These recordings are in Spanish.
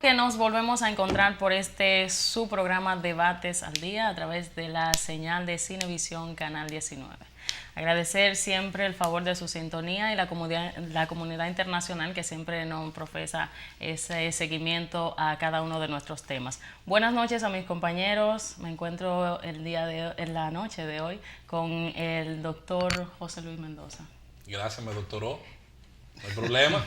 Que nos volvemos a encontrar por su programa Debates al Día a través de la señal de Cinevisión Canal 19. Agradecer siempre el favor de su sintonía y la comunidad internacional que siempre nos profesa ese seguimiento a cada uno de nuestros temas. Buenas noches a mis compañeros. Me encuentro en la noche de hoy con el doctor José Luis Mendoza. Gracias, me doctoró. No hay problema.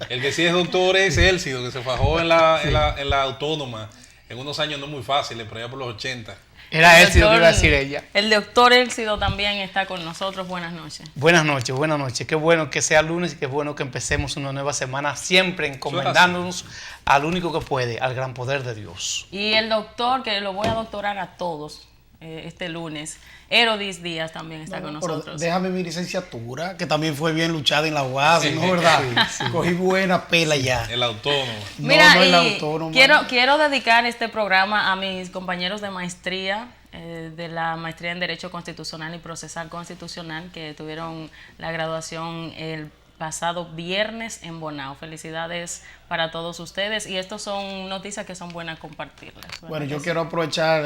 El que sí es doctor es Elcido, que se fajó en la autónoma en unos años no muy fáciles, por allá por los 80. Era Elcido que iba a decir ella. El doctor Elcido también está con nosotros. Buenas noches. Buenas noches, buenas noches. Qué bueno que sea lunes y qué bueno que empecemos una nueva semana, siempre encomendándonos al único que puede, al gran poder de Dios. Y el doctor, que lo voy a doctorar a todos este lunes, Herodis Díaz también está con nosotros. Déjame mi licenciatura, que también fue bien luchada en la UAS, ¿no? ¿Verdad? Sí. Cogí buena pela ya. El autónomo. Mira, el autónomo. Quiero dedicar este programa a mis compañeros de maestría, de la maestría en Derecho Constitucional y Procesal Constitucional, que tuvieron la graduación el pasado viernes en Bonao. Felicidades para todos ustedes, y estos son noticias que son buenas compartirlas. Bueno, yo quiero aprovechar,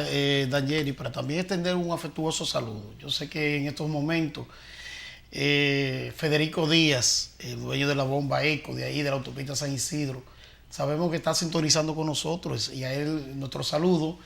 Danieli, para también extender un afectuoso saludo. Yo sé que en estos momentos Federico Díaz, el dueño de la bomba Eco, de ahí de la autopista San Isidro, sabemos que está sintonizando con nosotros, y a él nuestro saludo,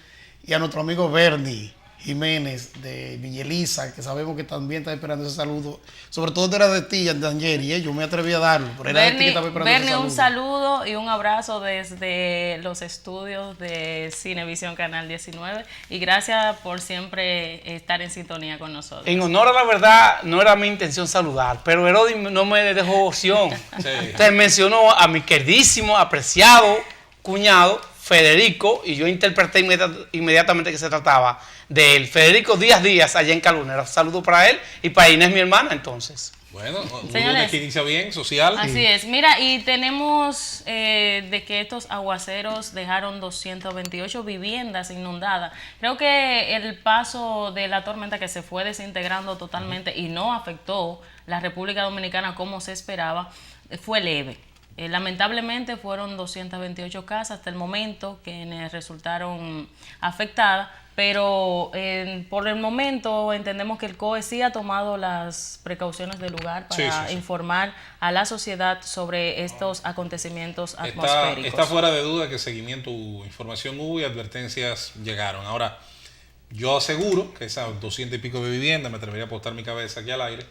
y a nuestro amigo Bernie Jiménez de Villa Elisa, que sabemos que también está esperando ese saludo, sobre todo era de ti, Danieli, yo me atreví a darlo, pero era de ti que estaba esperando ese saludo. Un saludo y un abrazo desde los estudios de Cinevisión Canal 19, y gracias por siempre estar en sintonía con nosotros. En honor a la verdad, no era mi intención saludar, pero Herodis no me dejó opción. Sí. Entonces mencionó a mi queridísimo, apreciado cuñado Federico, y yo interpreté inmediatamente que se trataba de él. Federico Díaz, allá en Calunera. Saludo para él y para Inés, mi hermana, entonces. Bueno, un lunes que inicia bien, social. Así es. Mira, y tenemos de que estos aguaceros dejaron 228 viviendas inundadas. Creo que el paso de la tormenta, que se fue desintegrando totalmente y no afectó la República Dominicana como se esperaba, fue leve. Lamentablemente fueron 228 casas hasta el momento que resultaron afectadas, pero por el momento entendemos que el COE sí ha tomado las precauciones del lugar para informar a la sociedad sobre estos acontecimientos atmosféricos. Está fuera de duda que seguimiento hubo, información hubo y advertencias llegaron. Ahora, yo aseguro que esas 200 y pico de viviendas, me atrevería a apostar mi cabeza aquí al aire,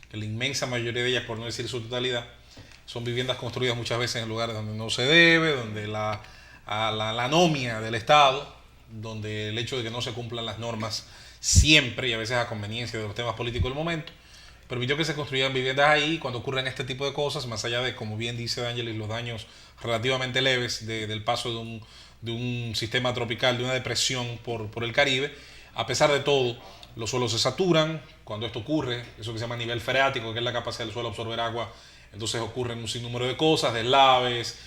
que la inmensa mayoría de ellas, por no decir su totalidad, son viviendas construidas muchas veces en lugares donde no se debe, donde la anomia del Estado, donde el hecho de que no se cumplan las normas siempre, y a veces a conveniencia de los temas políticos del momento, permitió que se construyeran viviendas ahí. Cuando ocurren este tipo de cosas, más allá de, como bien dice D'Angelis, los daños relativamente leves del paso de un sistema tropical, de una depresión por el Caribe, a pesar de todo, los suelos se saturan. Cuando esto ocurre, eso que se llama nivel freático, que es la capacidad del suelo absorber agua, entonces ocurren un sinnúmero de cosas, deslaves,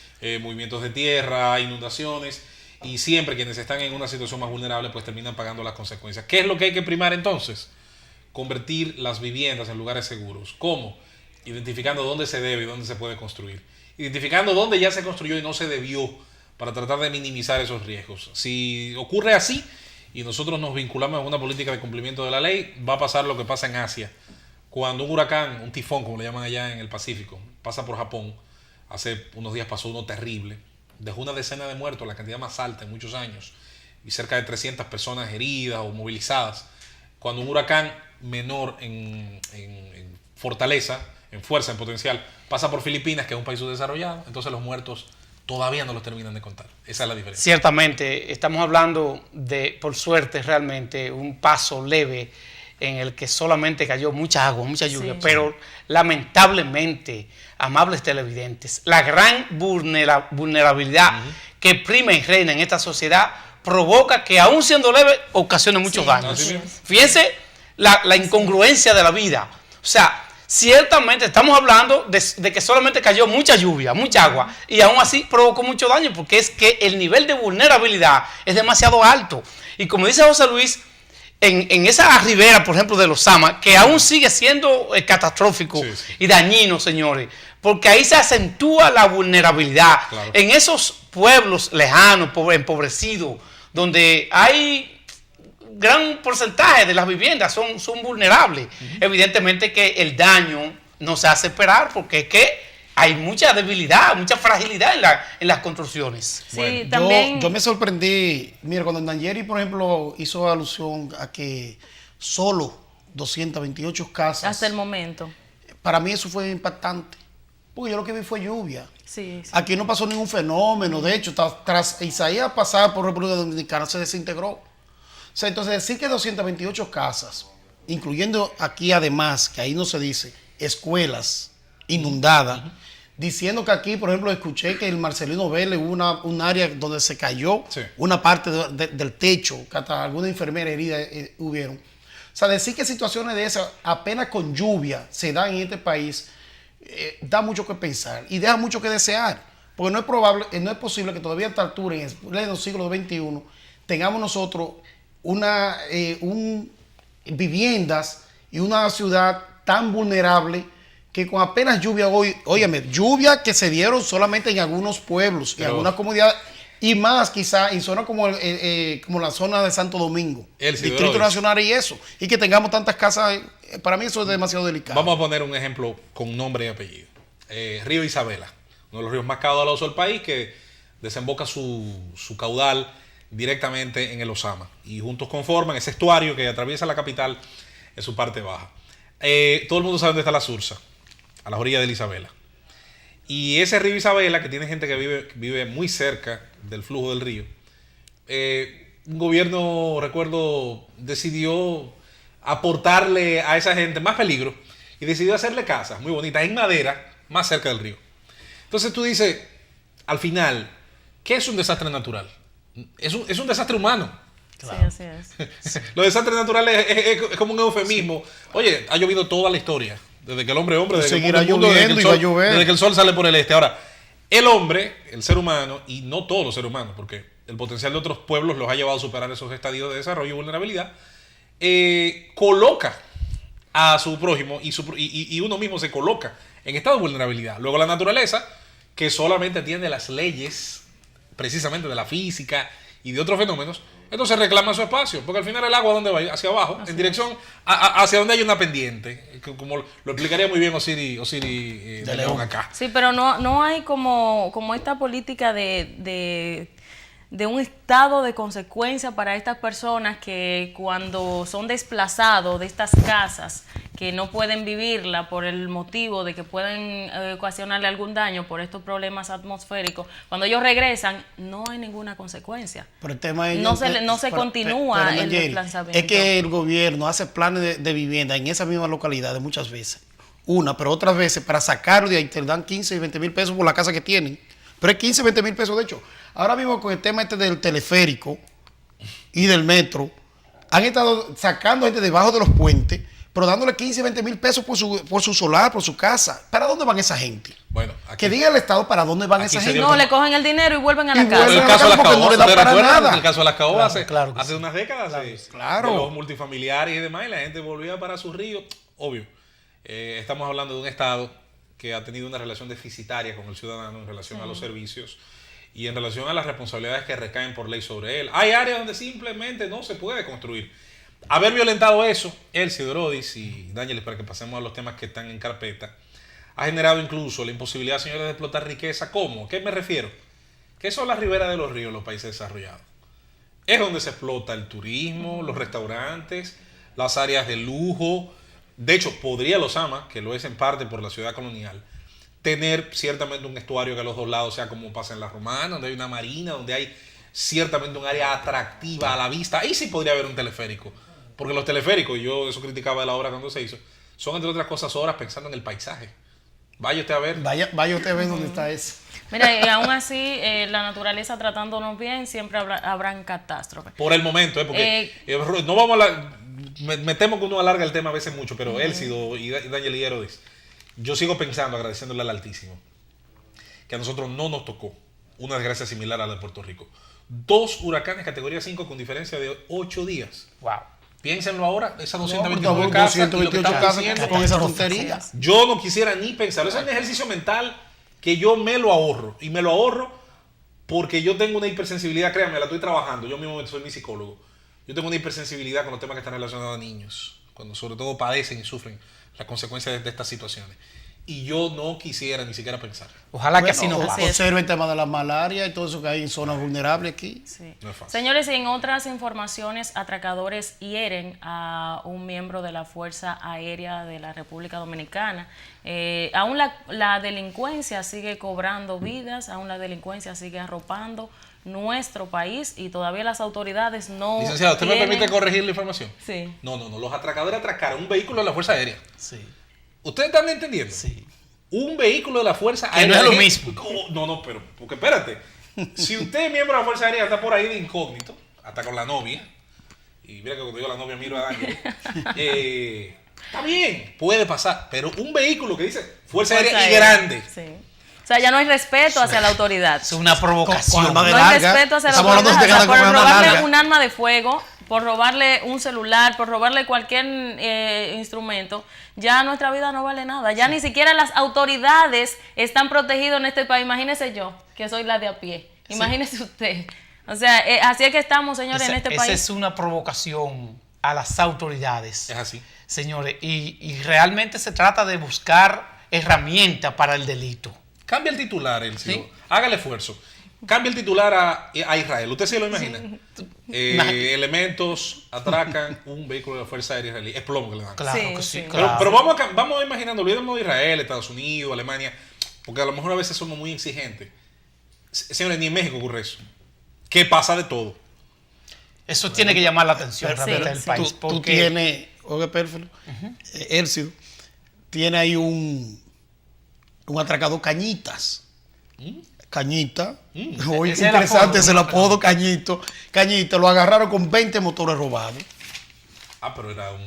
movimientos de tierra, inundaciones, y siempre quienes están en una situación más vulnerable pues terminan pagando las consecuencias. ¿Qué es lo que hay que primar entonces? Convertir las viviendas en lugares seguros. ¿Cómo? Identificando dónde se debe y dónde se puede construir. Identificando dónde ya se construyó y no se debió, para tratar de minimizar esos riesgos. Si ocurre así y nosotros nos vinculamos a una política de cumplimiento de la ley, va a pasar lo que pasa en Asia. Cuando un huracán, un tifón, como le llaman allá en el Pacífico, pasa por Japón, hace unos días pasó uno terrible, dejó una decena de muertos, la cantidad más alta en muchos años, y cerca de 300 personas heridas o movilizadas. Cuando un huracán menor en fortaleza, en fuerza, en potencial, pasa por Filipinas, que es un país subdesarrollado, entonces los muertos todavía no los terminan de contar. Esa es la diferencia. Ciertamente, estamos hablando de, por suerte, realmente un paso leve en el que solamente cayó mucha agua, mucha lluvia, pero lamentablemente, amables televidentes, la gran vulnerabilidad que prima y reina en esta sociedad provoca que, aún siendo leve, ocasione muchos daños. Fíjense la incongruencia de la vida. O sea, ciertamente estamos hablando de que solamente cayó mucha lluvia, mucha agua, y aún así provocó mucho daño, porque es que el nivel de vulnerabilidad es demasiado alto. Y como dice José Luis, en esa ribera, por ejemplo, de los Sama, que aún sigue siendo catastrófico y dañino, señores, porque ahí se acentúa la vulnerabilidad. Claro. En esos pueblos lejanos, empobrecidos, donde hay gran porcentaje de las viviendas son vulnerables. Evidentemente que el daño no se hace esperar, porque es que hay mucha debilidad, mucha fragilidad en las construcciones. Sí, Bueno, también. Yo me sorprendí, mira, cuando Nayeli, por ejemplo, hizo alusión a que solo 228 casas, Hasta el momento. para mí eso fue impactante, porque yo lo que vi fue lluvia. Sí, sí. Aquí no pasó ningún fenómeno, de hecho, tras Isaías pasar por República Dominicana se desintegró. O sea, entonces decir que 228 casas, incluyendo aquí además, que ahí no se dice, escuelas inundadas, diciendo que aquí, por ejemplo, escuché que el Marcelino Vélez hubo un área donde se cayó una parte del techo, que hasta alguna enfermera herida hubieron. O sea, decir que situaciones de esas apenas con lluvia se dan en este país, da mucho que pensar y deja mucho que desear, porque no es probable, no es posible que todavía a esta altura, en el siglo XXI, tengamos nosotros viviendas y una ciudad tan vulnerable que con apenas lluvia hoy, óyeme, lluvia que se dieron solamente en algunos pueblos, en algunas comunidades, y más quizá en zonas como la zona de Santo Domingo, Distrito Nacional y eso, y que tengamos tantas casas, para mí eso es demasiado delicado. Vamos a poner un ejemplo con nombre y apellido. Río Isabela, uno de los ríos más caudalosos del país, que desemboca su caudal directamente en el Osama, y juntos conforman ese estuario que atraviesa la capital en su parte baja. Todo el mundo sabe dónde está la Sursa, a las orillas de Isabela. Y ese río Isabela, que tiene gente que vive muy cerca del flujo del río, un gobierno, recuerdo, decidió aportarle a esa gente más peligro y decidió hacerle casas muy bonitas en madera más cerca del río. Entonces tú dices, al final, ¿qué es un desastre natural? Es un desastre humano. Claro. Sí, así es. Los desastres naturales es como un eufemismo. Oye, ha llovido toda la historia. Desde que el hombre, desde que desde que el sol sale por el este. Ahora, el hombre, el ser humano, y no todos los seres humanos, porque el potencial de otros pueblos los ha llevado a superar esos estadios de desarrollo y vulnerabilidad, coloca a su prójimo y uno mismo se coloca en estado de vulnerabilidad. Luego la naturaleza, que solamente atiende las leyes precisamente de la física y de otros fenómenos, entonces reclama su espacio, porque al final el agua, ¿dónde va? Hacia abajo, en dirección hacia donde hay una pendiente, como lo explicaría muy bien Osiris de León acá. Sí, pero no hay como esta política de un estado de consecuencia para estas personas que cuando son desplazados de estas casas, que no pueden vivirla por el motivo de que pueden ocasionarle algún daño por estos problemas atmosféricos, cuando ellos regresan no hay ninguna consecuencia. Pero el tema es, no se continúa el desplazamiento. Es que el gobierno hace planes de vivienda en esas mismas localidades muchas veces. Pero otras veces para sacarlo de ahí te dan 15 y 20 mil pesos por la casa que tienen. Pero es 15, 20 mil pesos de hecho. Ahora mismo con el tema del teleférico y del metro, han estado sacando gente debajo de los puentes, pero dándole 15, 20 mil pesos por su solar, por su casa. ¿Para dónde van esa gente? Bueno, aquí, que diga el Estado para dónde van esa gente. No, le cogen el dinero y vuelven a la casa. El caso de las caobas, no le da para nada. El caso de las caobas hace unas décadas, claro. De los multifamiliares y demás, y la gente volvía para sus ríos. Obvio, estamos hablando de un Estado que ha tenido una relación deficitaria con el ciudadano en relación a los servicios y en relación a las responsabilidades que recaen por ley sobre él. Hay áreas donde simplemente no se puede construir. Haber violentado eso, Elsie, Dorodis y Daniel, para que pasemos a los temas que están en carpeta, ha generado incluso la imposibilidad, señores, de explotar riqueza. ¿Cómo? ¿Qué me refiero? ¿Qué son las riberas de los ríos en los países desarrollados? Es donde se explota el turismo, los restaurantes, las áreas de lujo. De hecho, podría Los Ama, que lo es en parte por la ciudad colonial, tener ciertamente un estuario que a los dos lados sea como pasa en la Romana, donde hay una marina, donde hay ciertamente un área atractiva a la vista. Ahí sí podría haber un teleférico. Porque los teleféricos, y yo eso criticaba de la obra cuando se hizo, son entre otras cosas horas pensando en el paisaje. Vaya usted a ver. Vaya usted a ver dónde está eso. Mira, y aún así, la naturaleza tratándonos bien, siempre habrán catástrofes. Por el momento, porque no vamos a me temo que uno alarga el tema a veces mucho, pero Elcido y Daniel y Herodes, yo sigo pensando, agradeciéndole al Altísimo, que a nosotros no nos tocó una desgracia similar a la de Puerto Rico. 2 huracanes categoría 5 con diferencia de 8 días. Wow. Piénsenlo ahora, esas No, 229 por favor, casas, y lo que 228 están casas haciendo. con esa tontería. Yo no quisiera ni pensar. Ese es un ejercicio mental que yo me lo ahorro. Y me lo ahorro porque yo tengo una hipersensibilidad, créanme, la estoy trabajando. Yo mismo soy mi psicólogo. Yo tengo una hipersensibilidad con los temas que están relacionados a niños. Cuando sobre todo padecen y sufren las consecuencias de estas situaciones. Y yo no quisiera ni siquiera pensar. Ojalá que así no así pase. es. Observe el tema de la malaria y todo eso que hay en zonas vulnerables aquí. Sí. No es fácil. Señores, y en otras informaciones, atracadores hieren a un miembro de la Fuerza Aérea de la República Dominicana. Aún la delincuencia sigue cobrando vidas, aún la delincuencia sigue arropando nuestro país y todavía las autoridades no Licenciado, ¿usted me tienen- permite corregir la información? Sí. No. Los atracadores atracaron un vehículo de la Fuerza Aérea. Sí, ¿Ustedes están entendiendo? sí. Un vehículo de la Fuerza Que Aérea. no es lo ¿Qué? mismo. No, pero, porque espérate. Si usted es miembro de la Fuerza Aérea, está por ahí de incógnito, hasta con la novia, y mira que cuando digo la novia miro a Ángel, está bien, puede pasar, pero un vehículo que dice Fuerza Aérea y grande. Sí. O sea, ya no hay respeto hacia la autoridad. Es una provocación. Con arma de No hay larga. respeto hacia la Estamos hablando autoridad. de O sea, gente por con arma robarle larga. un arma de fuego, por robarle un celular, por robarle cualquier instrumento, ya nuestra vida no vale nada. Ya ni siquiera las autoridades están protegidas en este país. Imagínese yo, que soy la de a pie. Imagínese usted. O sea, así es que estamos, señores, en este Esa país. es una provocación a las autoridades. Es así. Señores, y realmente se trata de buscar herramientas para el delito. Cambia el titular, Elcio. Sí. Haga el esfuerzo. Cambia el titular a Israel. ¿Usted se lo imagina? Elementos atracan un vehículo de la Fuerza Aérea israelí. Es plomo que le dan. Claro Sí, que sí, sí. claro. Pero vamos imaginando, olvidemos de Israel, Estados Unidos, Alemania, porque a lo mejor a veces somos muy exigentes. Señores, ni en México ocurre eso. ¿Qué pasa de todo? Eso tiene que llamar la atención Sí, realmente del sí. país. Tú Porque tienes, oye, perfecto, Ercio, tiene ahí un atracador Cañitas. Cañita. Oye, Ese es el interesante apodo, es el ¿no? apodo Cañito. Cañita, lo agarraron con 20 motores robados. Ah, pero era un...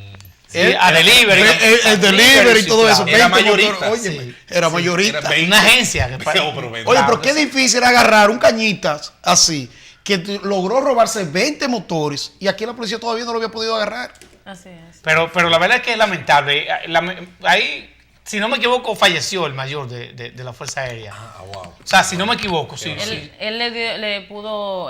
sí, a delivery. El delivery y todo eso. Era 20 mayorista, motores, óyeme, sí. era mayorista. Era Una agencia. que Pero, pero, Oye, Claro pero que qué sí. difícil agarrar un Cañitas así, que logró robarse 20 motores y aquí la policía todavía no lo había podido agarrar. Así es. Pero la verdad es que es lamentable. Ahí, si no me equivoco, falleció el mayor de la Fuerza Aérea. Ah, wow. O sea, si no me equivoco, sí. sí. Él le pudo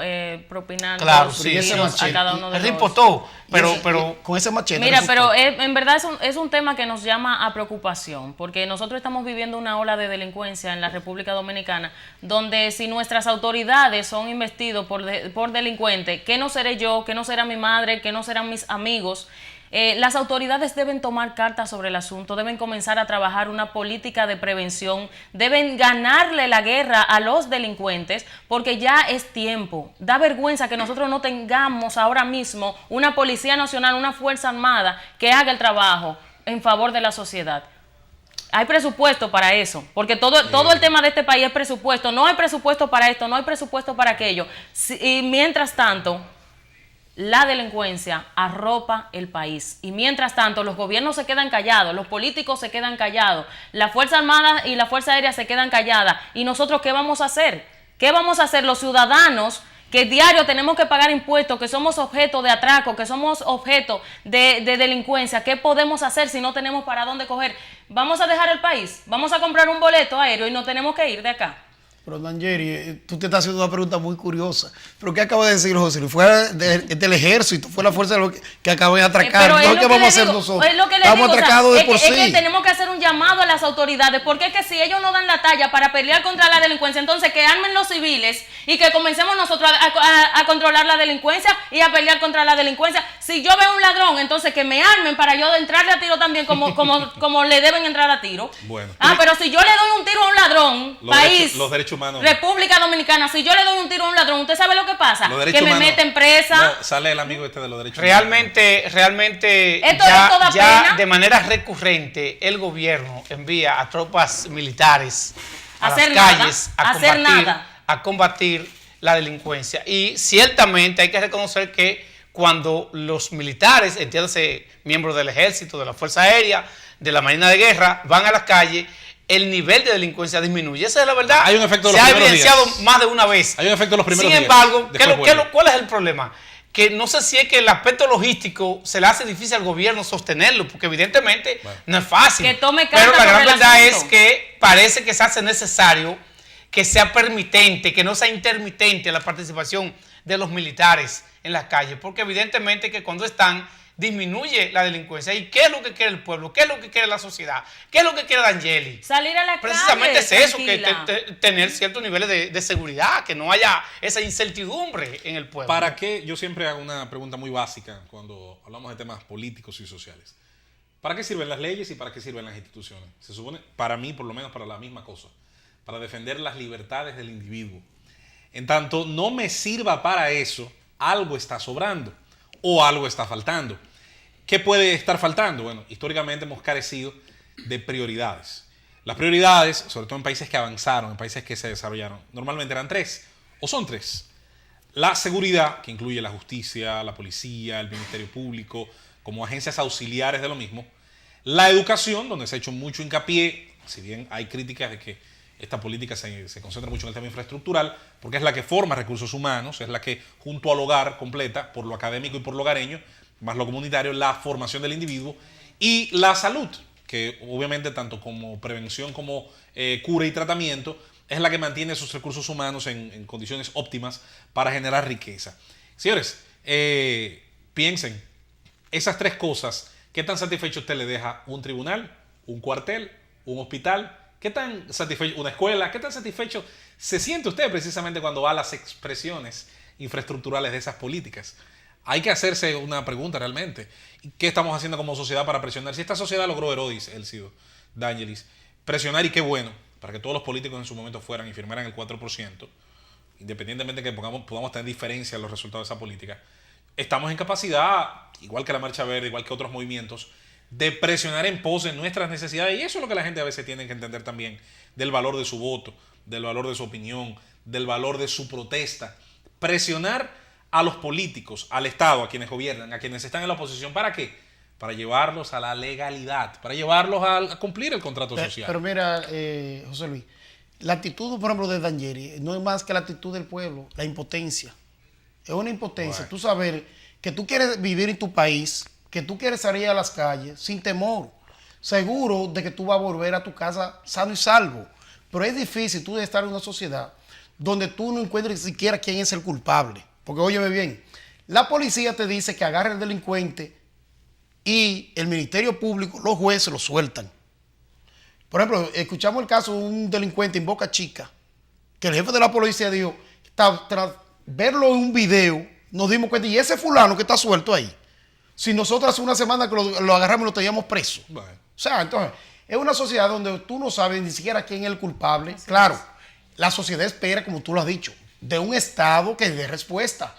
propinar Claro, dos sí, tiros ese a machete. cada uno de Él los... reportó, Y pero con ese machete. Mira, resultó. pero en verdad es un tema que nos llama a preocupación, porque nosotros estamos viviendo una ola de delincuencia en la República Dominicana, donde si nuestras autoridades son investidos por delincuentes, ¿qué no seré yo? ¿Qué no será mi madre? ¿Qué no serán mis amigos? Las autoridades deben tomar cartas sobre el asunto, deben comenzar a trabajar una política de prevención, deben ganarle la guerra a los delincuentes, porque ya es tiempo. Da vergüenza que nosotros no tengamos ahora mismo una Policía Nacional, una Fuerza Armada que haga el trabajo en favor de la sociedad. Hay presupuesto para eso, porque todo el tema de este país es presupuesto. No hay presupuesto para esto, no hay presupuesto para aquello. Y mientras tanto, la delincuencia arropa el país. Y mientras tanto, los gobiernos se quedan callados, los políticos se quedan callados, la Fuerza Armada y la Fuerza Aérea se quedan calladas. ¿Y nosotros qué vamos a hacer? ¿Qué vamos a hacer los ciudadanos que diario tenemos que pagar impuestos, que somos objeto de atraco, que somos objeto de delincuencia? ¿Qué podemos hacer si no tenemos para dónde coger? ¿Vamos a dejar el país? ¿Vamos a comprar un boleto aéreo y no tenemos que ir de acá? Pero Nangeri, tú te estás haciendo una pregunta muy curiosa. ¿Pero qué acaba de decir José Luis? Fue del ejército, fue la fuerza de lo que acaba de atracar. Pero es ¿No? lo ¿Qué que vamos a le hacer digo, nosotros? es lo que le Estamos digo, o sea, atracados de es por que, sí. es que tenemos que hacer un llamado a las autoridades, porque es que si ellos no dan la talla para pelear contra la delincuencia, entonces que armen los civiles y que comencemos nosotros a controlar la delincuencia y a pelear contra la delincuencia. Si yo veo un ladrón, entonces que me armen para yo entrarle a tiro también como le deben entrar a tiro. Bueno. Pero si yo le doy un tiro a un ladrón, Los derechos humanos. República Dominicana, si yo le doy un tiro a un ladrón, ¿usted sabe lo que pasa? Los derechos Que me humanos. meten presa. No, sale el amigo este de los derechos humanos. realmente Esto da ya pena. de manera recurrente el gobierno envía a tropas militares a Hacer las nada, calles hacer nada. a combatir la delincuencia. Y ciertamente hay que reconocer que cuando los militares, entiéndase miembros del ejército, de la Fuerza Aérea, de la Marina de Guerra, van a las calles, el nivel de delincuencia disminuye. Esa es la verdad. Hay un efecto de Se los ha primeros evidenciado días. más de una vez. Hay un efecto de los primeros Sin días. embargo, Después vuelve. ¿cuál es el problema? que no sé si es que el aspecto logístico se le hace difícil al gobierno sostenerlo, porque evidentemente no es fácil. Que tome carta pero la gran sobre el verdad asunto. es que parece que se hace necesario que sea permitente, que no sea intermitente la participación de los militares en las calles, porque evidentemente que cuando están disminuye la delincuencia. ¿Y qué es lo que quiere el pueblo? ¿Qué es lo que quiere la sociedad? ¿Qué es lo que quiere D'Angeli? Salir a la Precisamente calle, es eso, que tener ciertos niveles de seguridad, que no haya esa incertidumbre en el pueblo. ¿Para qué? Yo siempre hago una pregunta muy básica cuando hablamos de temas políticos y sociales. ¿Para qué sirven las leyes y para qué sirven las instituciones? Se supone, para mí, por lo menos, para la misma cosa. Para defender las libertades del individuo. En tanto no me sirva para eso, algo está sobrando o algo está faltando. ¿Qué puede estar faltando? Bueno, históricamente hemos carecido de prioridades. Las prioridades, sobre todo en países que avanzaron, en países que se desarrollaron, normalmente eran tres, o son tres. La seguridad, que incluye la justicia, la policía, el Ministerio Público, como agencias auxiliares de lo mismo. La educación, donde se ha hecho mucho hincapié, si bien hay críticas de que esta política se concentra mucho en el tema infraestructural, porque es la que forma recursos humanos, es la que junto al hogar completa, por lo académico y por lo hogareño, más lo comunitario, la formación del individuo, y la salud, que obviamente tanto como prevención como cura y tratamiento, es la que mantiene sus recursos humanos en condiciones óptimas para generar riqueza. Señores, piensen, esas tres cosas, ¿qué tan satisfecho usted le deja un tribunal, un cuartel, un hospital? ¿Qué tan satisfecho una escuela? ¿Qué tan satisfecho se siente usted precisamente cuando va a las expresiones infraestructurales de esas políticas? Hay que hacerse una pregunta realmente. ¿Qué estamos haciendo como sociedad para presionar? Si esta sociedad logró, Herodis, Elcido, D'Angelis, presionar, y qué bueno, para que todos los políticos en su momento fueran y firmaran el 4%, independientemente de que podamos tener diferencia en los resultados de esa política, estamos en capacidad, igual que la Marcha Verde, igual que otros movimientos, de presionar en pos de nuestras necesidades. Y eso es lo que la gente a veces tiene que entender también, del valor de su voto, del valor de su opinión, del valor de su protesta. Presionar a los políticos, al Estado, a quienes gobiernan, a quienes están en la oposición. ¿Para qué? Para llevarlos a la legalidad, para llevarlos a cumplir el contrato social. Pero mira, José Luis, la actitud, por ejemplo, de D'Angeli no es más que la actitud del pueblo, la impotencia. Es una impotencia. Bueno. Tú saber que tú quieres vivir en tu país, que tú quieres salir a las calles sin temor, seguro de que tú vas a volver a tu casa sano y salvo. Pero es difícil tú de estar en una sociedad donde tú no encuentres ni siquiera quién es el culpable. Porque óyeme bien, la policía te dice que agarre al delincuente y el Ministerio Público, los jueces lo sueltan. Por ejemplo, escuchamos el caso de un delincuente en Boca Chica, que el jefe de la policía dijo, tras verlo en un video, nos dimos cuenta, y ese fulano que está suelto ahí, si nosotros hace una semana que lo agarramos y lo teníamos preso. Bueno. O sea, entonces, es una sociedad donde tú no sabes ni siquiera quién es el culpable. Así claro, la sociedad espera, como tú lo has dicho, de un Estado que dé respuesta.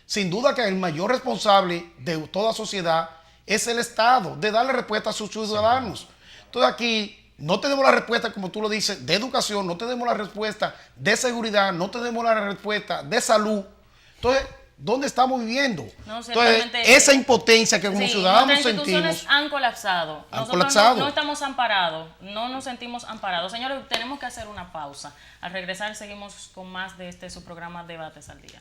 Sin duda que el mayor responsable de toda sociedad es el Estado, de darle respuesta a sus ciudadanos. Entonces aquí no tenemos la respuesta, como tú lo dices, de educación, no tenemos la respuesta de seguridad, no tenemos la respuesta de salud. Entonces, ¿dónde estamos viviendo? No, entonces, esa impotencia que como ciudadanos nuestras instituciones sentimos. han colapsado. Nosotros no estamos amparados, no nos sentimos amparados. Señores, tenemos que hacer una pausa. Al regresar seguimos con más de su programa Debates al Día.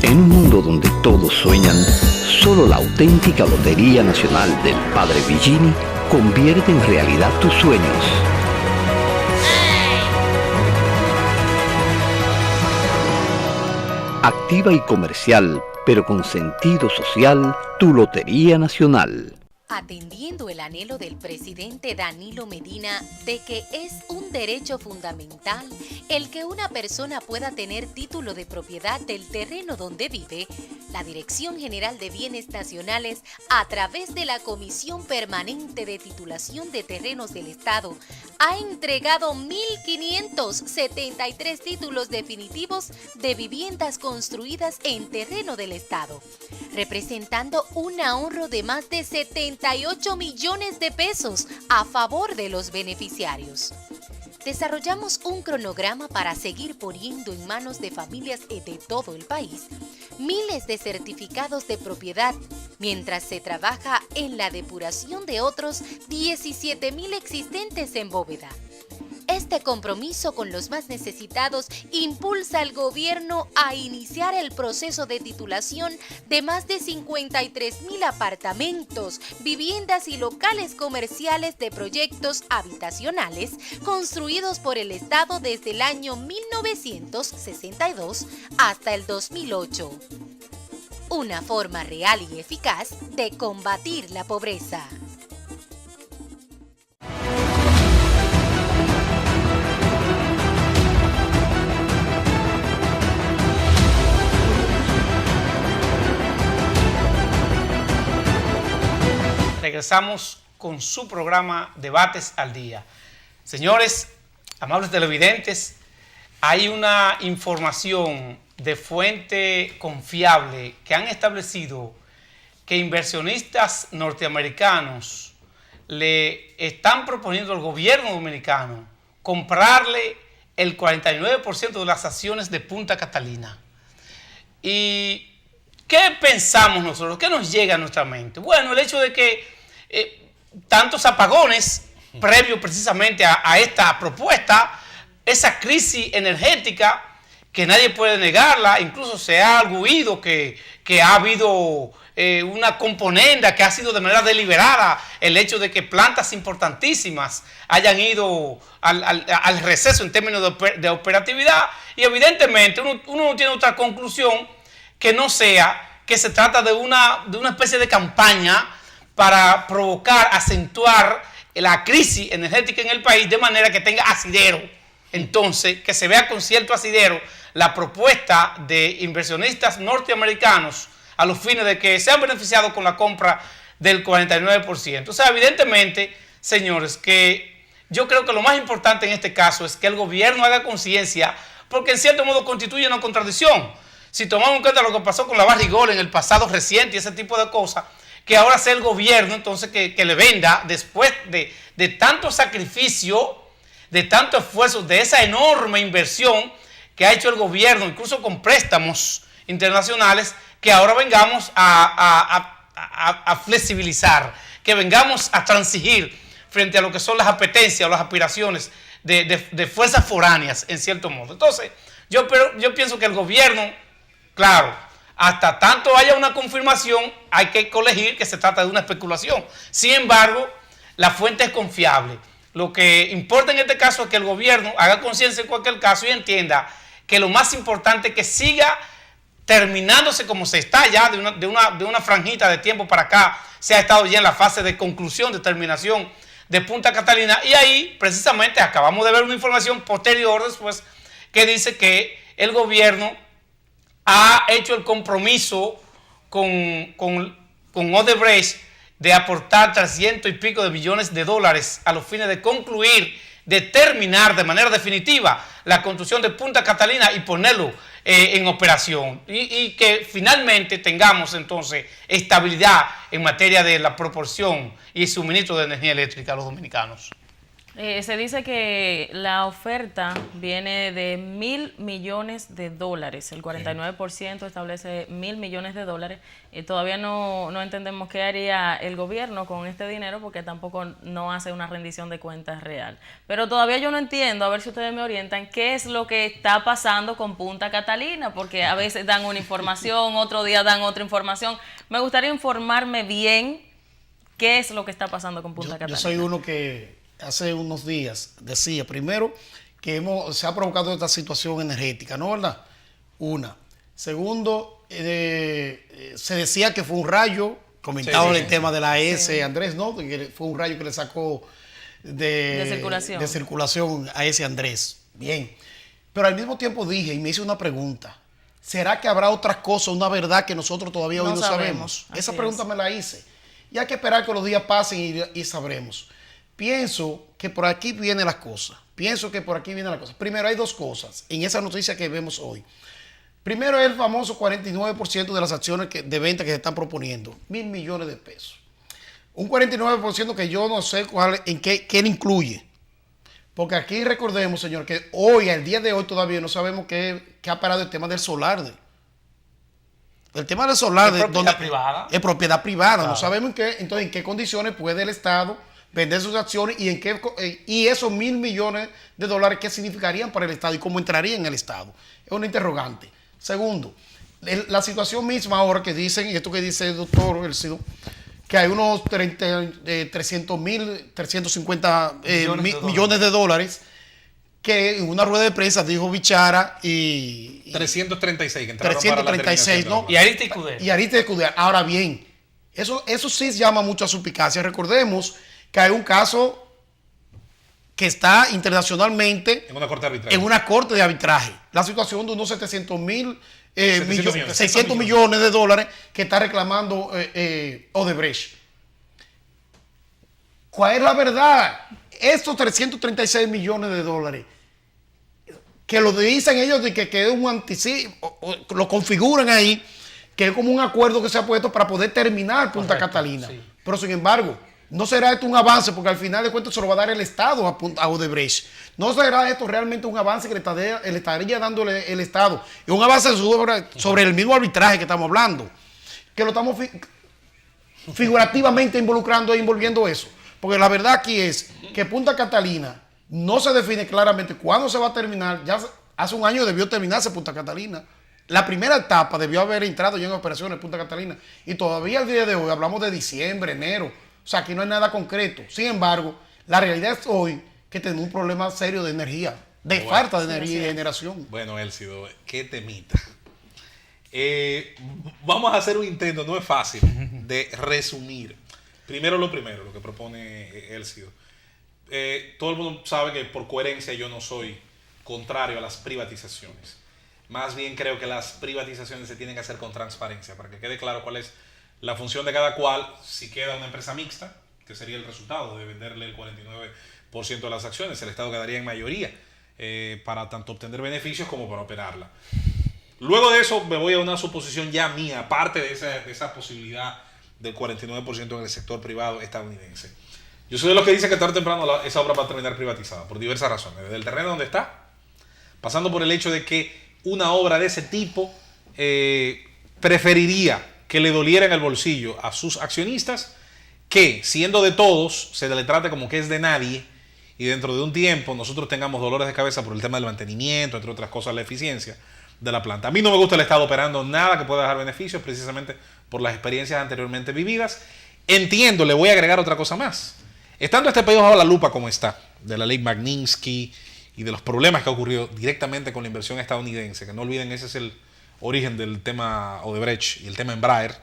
En un mundo donde todos sueñan, solo la auténtica Lotería Nacional del Padre Villini convierte en realidad tus sueños. Activa y comercial, pero con sentido social, tu Lotería Nacional. Atendiendo el anhelo del presidente Danilo Medina de que es un derecho fundamental el que una persona pueda tener título de propiedad del terreno donde vive, la Dirección General de Bienes Nacionales, a través de la Comisión Permanente de Titulación de Terrenos del Estado, ha entregado 1.573 títulos definitivos de viviendas construidas en terreno del Estado, representando un ahorro de más de 70 48 millones de pesos a favor de los beneficiarios. Desarrollamos un cronograma para seguir poniendo en manos de familias de todo el país miles de certificados de propiedad, mientras se trabaja en la depuración de otros 17,000 existentes en bóveda. Este compromiso con los más necesitados impulsa al gobierno a iniciar el proceso de titulación de más de 53,000 apartamentos, viviendas y locales comerciales de proyectos habitacionales construidos por el Estado desde el año 1962 hasta el 2008. Una forma real y eficaz de combatir la pobreza. Regresamos con su programa Debates al Día. Señores, amables televidentes, hay una información de fuente confiable que han establecido que inversionistas norteamericanos le están proponiendo al gobierno dominicano comprarle el 49% de las acciones de Punta Catalina. ¿Y qué pensamos nosotros? ¿Qué nos llega a nuestra mente? Bueno, el hecho de que tantos apagones previos precisamente a esta propuesta, esa crisis energética que nadie puede negarla, incluso se ha arguido que ha habido una componenda que ha sido de manera deliberada, el hecho de que plantas importantísimas hayan ido al receso en términos de operatividad, y evidentemente uno no tiene otra conclusión que no sea que se trata de una especie de campaña para provocar, acentuar la crisis energética en el país de manera que tenga asidero. Entonces, que se vea con cierto asidero la propuesta de inversionistas norteamericanos a los fines de que sean beneficiados con la compra del 49%. O sea, evidentemente, señores, que yo creo que lo más importante en este caso es que el gobierno haga conciencia, porque en cierto modo constituye una contradicción. Si tomamos en cuenta lo que pasó con la Barrigol en el pasado reciente y ese tipo de cosas, que ahora sea el gobierno entonces que le venda, después de tanto sacrificio, de tanto esfuerzo, de esa enorme inversión que ha hecho el gobierno, incluso con préstamos internacionales, que ahora vengamos a flexibilizar, que vengamos a transigir frente a lo que son las apetencias o las aspiraciones de fuerzas foráneas, en cierto modo. Entonces, yo pienso que el gobierno, claro, hasta tanto haya una confirmación, hay que colegir que se trata de una especulación. Sin embargo, la fuente es confiable. Lo que importa en este caso es que el gobierno haga conciencia en cualquier caso y entienda que lo más importante es que siga terminándose como se está ya de una franjita de tiempo para acá. Se ha estado ya en la fase de conclusión, de terminación de Punta Catalina, y ahí precisamente acabamos de ver una información posterior después que dice que el gobierno ha hecho el compromiso con Odebrecht de aportar 300 y pico de millones de dólares a los fines de concluir, de terminar de manera definitiva la construcción de Punta Catalina y ponerlo en operación. Y que finalmente tengamos entonces estabilidad en materia de la proporción y suministro de energía eléctrica a los dominicanos. Se dice que la oferta viene de $1,000 millones. El 49% establece $1,000 millones. Todavía no entendemos qué haría el gobierno con este dinero, porque tampoco no hace una rendición de cuentas real. Pero todavía yo no entiendo, a ver si ustedes me orientan, qué es lo que está pasando con Punta Catalina, porque a veces dan una información, otro día dan otra información. Me gustaría informarme bien qué es lo que está pasando con Punta Catalina. Yo soy uno que hace unos días decía, primero, que se ha provocado esta situación energética, ¿no, verdad? Una. Segundo, se decía que fue un rayo, comentaba el tema de la S, Andrés, ¿no? Que fue un rayo que le sacó de circulación a ese Andrés. Bien. Pero al mismo tiempo dije y me hice una pregunta. ¿Será que habrá otras cosas, una verdad que nosotros todavía hoy no sabemos? Esa pregunta me la hice. Y hay que esperar que los días pasen y sabremos. Pienso que por aquí vienen las cosas. Primero, hay dos cosas en esa noticia que vemos hoy. Primero, el famoso 49% de las acciones de venta que se están proponiendo. $1,000 millones. Un 49% que yo no sé en qué le incluye. Porque aquí recordemos, señor, que hoy, al día de hoy, todavía no sabemos qué ha parado el tema del solar. El tema del solar ¿Es propiedad privada? Es propiedad privada. Claro. No sabemos en qué condiciones puede el Estado vender sus acciones y esos $1.000 millones qué significarían para el Estado y cómo entraría en el Estado. Es una interrogante. Segundo, la situación misma ahora que dicen, y esto que dice el doctor Elcido, que hay unos 350 millones de dólares que en una rueda de prensa dijo Bichara y 336 que entraron 336, para la ¿no? Y Arista y Cudel. Y Arista y Cudel. Ahora bien, eso sí llama mucho a suspicacia. Recordemos que hay un caso que está internacionalmente en una corte de arbitraje. En una corte de arbitraje. La situación de unos 600 millones millones de dólares que está reclamando Odebrecht. ¿Cuál es la verdad? Estos 336 millones de dólares, que lo dicen ellos de que es un anticipo, lo configuran ahí, que es como un acuerdo que se ha puesto para poder terminar Punta Catalina. Sí. Pero sin embargo, no será esto un avance, porque al final de cuentas se lo va a dar el Estado a Odebrecht. No será esto realmente un avance que le estaría dando el Estado. Es un avance sobre el mismo arbitraje que estamos hablando. Que lo estamos figurativamente envolviendo eso. Porque la verdad aquí es que Punta Catalina no se define claramente cuándo se va a terminar. Ya hace un año debió terminarse Punta Catalina. La primera etapa debió haber entrado ya en operaciones Punta Catalina. Y todavía al día de hoy hablamos de diciembre, enero. O sea, aquí no hay nada concreto. Sin embargo, la realidad es hoy que tenemos un problema serio de energía, falta de energía y de generación. Bueno, Elcido, qué temita. Vamos a hacer un intento, no es fácil, de resumir. Primero lo que propone Elcido. Todo el mundo sabe que por coherencia yo no soy contrario a las privatizaciones. Más bien creo que las privatizaciones se tienen que hacer con transparencia, para que quede claro cuál es la función de cada cual. Si queda una empresa mixta, que sería el resultado de venderle el 49% de las acciones, el Estado quedaría en mayoría para tanto obtener beneficios como para operarla. Luego de eso me voy a una suposición ya mía, aparte de esa posibilidad del 49% en el sector privado estadounidense. Yo soy de los que dice que tarde o temprano esa obra va a terminar privatizada, por diversas razones. Desde el terreno donde está, pasando por el hecho de que una obra de ese tipo preferiría que le doliera en el bolsillo a sus accionistas, que siendo de todos, se le trate como que es de nadie, y dentro de un tiempo nosotros tengamos dolores de cabeza por el tema del mantenimiento, entre otras cosas la eficiencia de la planta. A mí no me gusta el Estado operando nada que pueda dejar beneficios, precisamente por las experiencias anteriormente vividas. Entiendo, le voy a agregar otra cosa más. Estando este país bajo la lupa como está, de la ley Magnitsky y de los problemas que ha ocurrido directamente con la inversión estadounidense, que no olviden, ese es el origen del tema Odebrecht y el tema Embraer,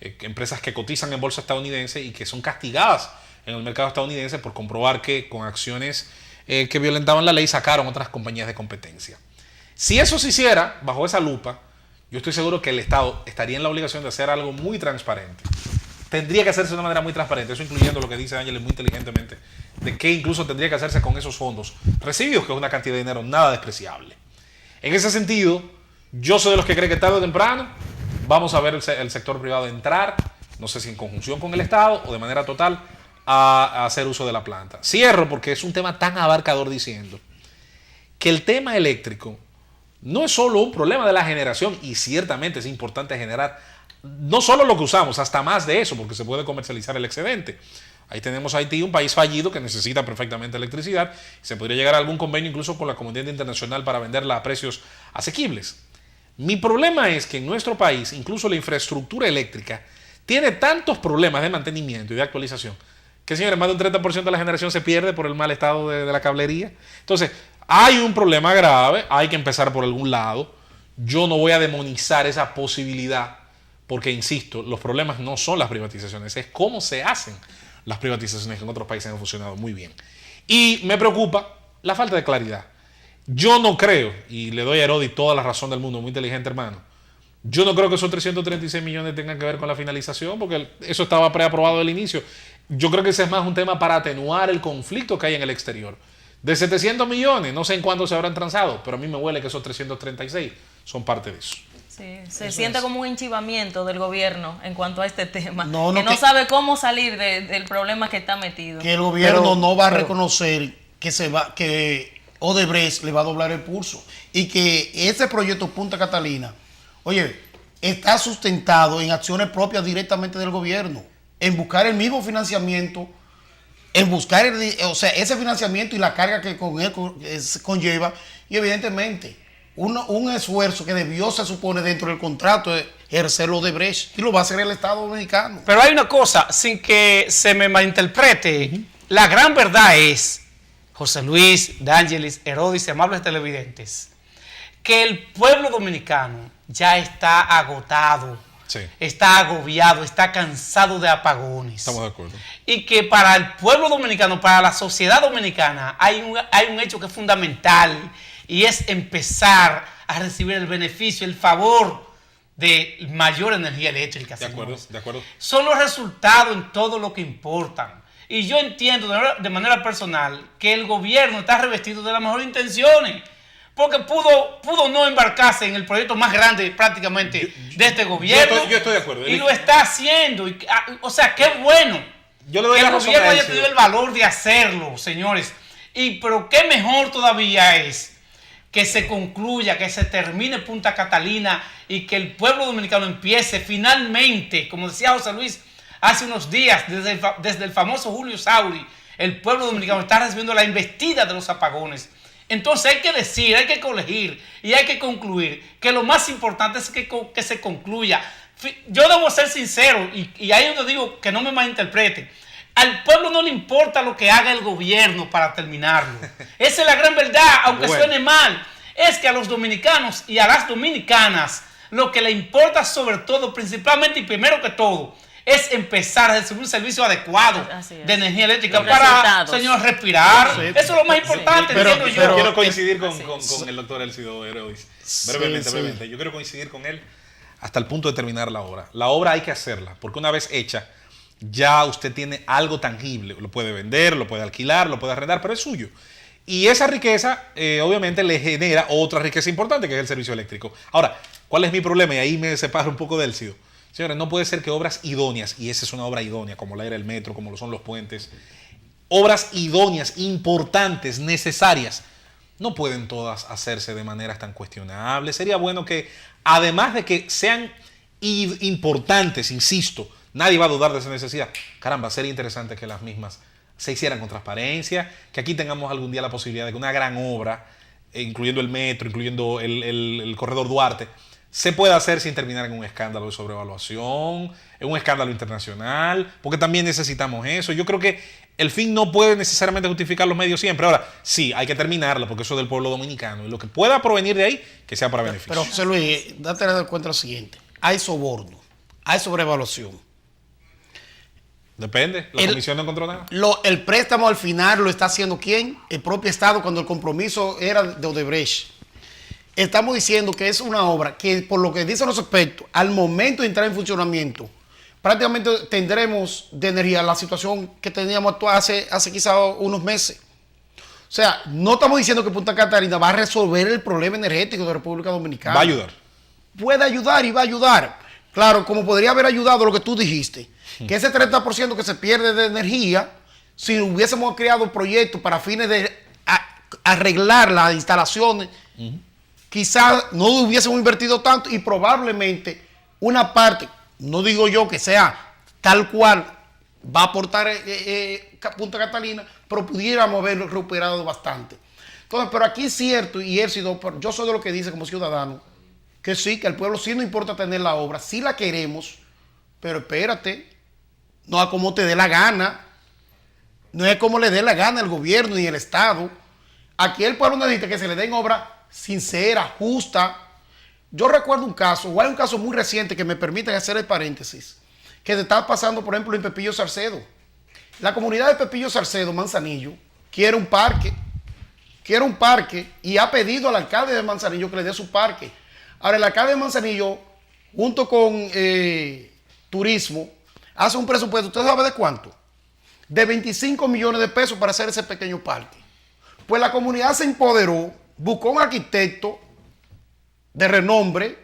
empresas que cotizan en bolsa estadounidense y que son castigadas en el mercado estadounidense por comprobar que con acciones que violentaban la ley sacaron otras compañías de competencia. Si eso se hiciera bajo esa lupa, yo estoy seguro que el Estado estaría en la obligación de hacer algo muy transparente. Tendría que hacerse de una manera muy transparente, eso incluyendo lo que dice Ángeles muy inteligentemente, de que incluso tendría que hacerse con esos fondos recibidos, que es una cantidad de dinero nada despreciable. En ese sentido, yo soy de los que cree que tarde o temprano vamos a ver el sector privado entrar, no sé si en conjunción con el Estado o de manera total, a hacer uso de la planta. Cierro porque es un tema tan abarcador diciendo que el tema eléctrico no es solo un problema de la generación, y ciertamente es importante generar no solo lo que usamos, hasta más de eso, porque se puede comercializar el excedente. Ahí tenemos a Haití, un país fallido que necesita perfectamente electricidad. Se podría llegar a algún convenio incluso con la comunidad internacional para venderla a precios asequibles. Mi problema es que en nuestro país, incluso la infraestructura eléctrica tiene tantos problemas de mantenimiento y de actualización que, señores, más de un 30% de la generación se pierde por el mal estado de la cablería. Entonces, hay un problema grave, hay que empezar por algún lado. Yo no voy a demonizar esa posibilidad porque, insisto, los problemas no son las privatizaciones, es cómo se hacen las privatizaciones que en otros países han funcionado muy bien. Y me preocupa la falta de claridad. Yo no creo, y le doy a Herodi toda la razón del mundo, muy inteligente hermano, yo no creo que esos 336 millones tengan que ver con la finalización, porque eso estaba preaprobado del inicio. Yo creo que ese es más un tema para atenuar el conflicto que hay en el exterior. De 700 millones, no sé en cuándo se habrán transado, pero a mí me huele que esos 336 son parte de eso. Sí, se Eso siente es. como un enchivamiento del gobierno en cuanto a este tema, No, que no, no que- sabe cómo salir del problema que está metido. Que el gobierno Pero- no va a pero- reconocer que Odebrecht le va a doblar el pulso y que ese proyecto Punta Catalina, oye, está sustentado en acciones propias directamente del gobierno, en buscar el mismo financiamiento, en buscar ese financiamiento y la carga que con él conlleva, y evidentemente un esfuerzo que debió, se supone, dentro del contrato de ejercerlo Odebrecht, y lo va a hacer el Estado Dominicano. Pero hay una cosa, sin que se me malinterprete, la gran verdad es, José Luis, D'Angelis, Herodis y amables televidentes, que el pueblo dominicano ya está agotado, Sí. está agobiado, está cansado de apagones. Estamos de acuerdo. Y que para el pueblo dominicano, para la sociedad dominicana, hay un hecho que es fundamental, y es empezar a recibir el beneficio, el favor de mayor energía eléctrica. De acuerdo, señores. de acuerdo. Son los resultados en todo lo que importan. Y yo entiendo de manera personal que el gobierno está revestido de las mejores intenciones, porque pudo no embarcarse en el proyecto más grande prácticamente de este gobierno. Yo estoy de acuerdo. Y lo está haciendo. O sea, qué bueno Yo le doy que la el razón gobierno a haya Elcio. tenido el valor de hacerlo, señores. Pero qué mejor todavía es que se concluya, que se termine Punta Catalina y que el pueblo dominicano empiece finalmente, como decía José Luis hace unos días, desde el famoso Julio Sauri, el pueblo dominicano está recibiendo la embestida de los apagones. Entonces hay que decir, hay que corregir y hay que concluir que lo más importante es que se concluya. Yo debo ser sincero, y ahí yo digo que no me malinterprete. Al pueblo no le importa lo que haga el gobierno para terminarlo. Esa es la gran verdad, aunque Bueno. suene mal. Es que a los dominicanos y a las dominicanas lo que le importa sobre todo, principalmente y primero que todo, es empezar a recibir un servicio adecuado Así es. de energía eléctrica Los para, resultados. señor, respirar. Sí. Eso es lo más importante, Pero- entiendo yo. pero- Quiero coincidir Así con el doctor Elcio Herodis. Sí, Brevemente, sí. brevemente. Yo quiero coincidir con él hasta el punto de terminar la obra. La obra hay que hacerla, porque una vez hecha, ya usted tiene algo tangible. Lo puede vender, lo puede alquilar, lo puede arrendar, pero es suyo. Y esa riqueza, obviamente, le genera otra riqueza importante, que es el servicio eléctrico. Ahora, ¿cuál es mi problema? Y ahí me separo un poco del Elcio. Señores, no puede ser que obras idóneas, y esa es una obra idónea, como la era el metro, como lo son los puentes, obras idóneas, importantes, necesarias, no pueden todas hacerse de maneras tan cuestionables. Sería bueno que, además de que sean importantes, insisto, nadie va a dudar de esa necesidad. Caramba, sería interesante que las mismas se hicieran con transparencia, que aquí tengamos algún día la posibilidad de que una gran obra, incluyendo el metro, incluyendo el corredor Duarte, se puede hacer sin terminar en un escándalo de sobrevaluación, en un escándalo internacional, porque también necesitamos eso. Yo creo que el fin no puede necesariamente justificar los medios siempre. Ahora, sí, hay que terminarlo, porque eso es del pueblo dominicano, y lo que pueda provenir de ahí, que sea para beneficio. Pero José Luis, date cuenta lo siguiente: hay soborno, hay sobrevaluación. Depende, la comisión no encontró nada. El préstamo al final lo está haciendo ¿quién? El propio Estado, cuando el compromiso era de Odebrecht. Estamos diciendo que es una obra que, por lo que dicen los expertos, al momento de entrar en funcionamiento, prácticamente tendremos de energía la situación que teníamos actual hace quizá unos meses. O sea, no estamos diciendo que Punta Catalina va a resolver el problema energético de la República Dominicana. Va a ayudar. Puede ayudar y va a ayudar. Claro, como podría haber ayudado lo que tú dijiste, que ese 30% que se pierde de energía, si hubiésemos creado proyectos para fines de arreglar las instalaciones, quizás no hubiésemos invertido tanto y probablemente una parte, no digo yo que sea tal cual va a aportar Punta Catalina, pero pudiéramos haberlo recuperado bastante. Entonces, pero aquí es cierto, y yo soy de lo que dice como ciudadano, que sí, que al pueblo sí no importa tener la obra, sí la queremos, pero espérate, no a como te dé la gana, no es como le dé la gana al gobierno ni el Estado. Aquí el pueblo necesita que se le den obra sincera, justa. Yo recuerdo un caso, o hay un caso muy reciente que me permiten hacer el paréntesis, que está pasando, por ejemplo, en Pepillo Salcedo. La comunidad de Pepillo Salcedo, Manzanillo, quiere un parque y ha pedido al alcalde de Manzanillo que le dé su parque. Ahora, el alcalde de Manzanillo, junto con Turismo, hace un presupuesto, ¿usted sabe de cuánto? De 25 millones de pesos para hacer ese pequeño parque. Pues la comunidad se empoderó, buscó un arquitecto de renombre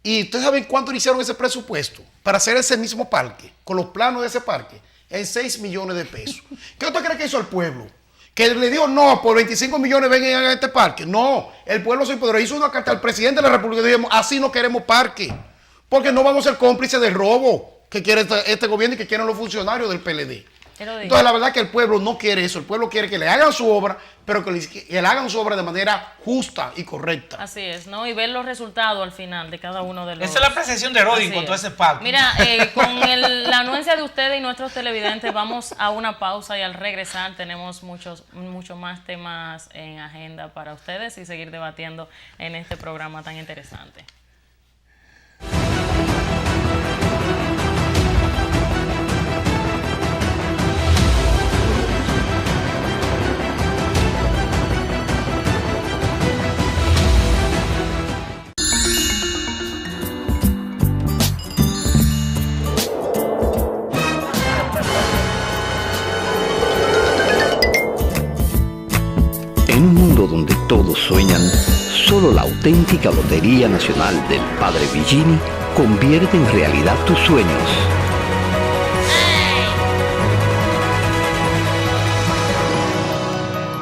Y ustedes saben cuánto hicieron ese presupuesto para hacer ese mismo parque, con los planos de ese parque, en 6 millones de pesos. ¿Qué usted cree que hizo el pueblo? Que le dijo, no, por 25 millones vengan y hagan este parque. No, el pueblo se empoderó. Hizo una carta al presidente de la República y dijimos, así no queremos parque, porque no vamos a ser cómplices del robo que quiere este gobierno y que quieren los funcionarios del PLD. Entonces, la verdad que el pueblo no quiere eso. El pueblo quiere que le hagan su obra, pero que le hagan su obra de manera justa y correcta. Así es, ¿no? Y ver los resultados al final de cada uno de los... Esa es la apreciación de Rodi en cuanto a ese parque. Mira, con la anuencia de ustedes y nuestros televidentes, vamos a una pausa y al regresar tenemos muchos más temas en agenda para ustedes y seguir debatiendo en este programa tan interesante. En un mundo donde todos sueñan, solo la auténtica Lotería Nacional del Padre Villini convierte en realidad tus sueños.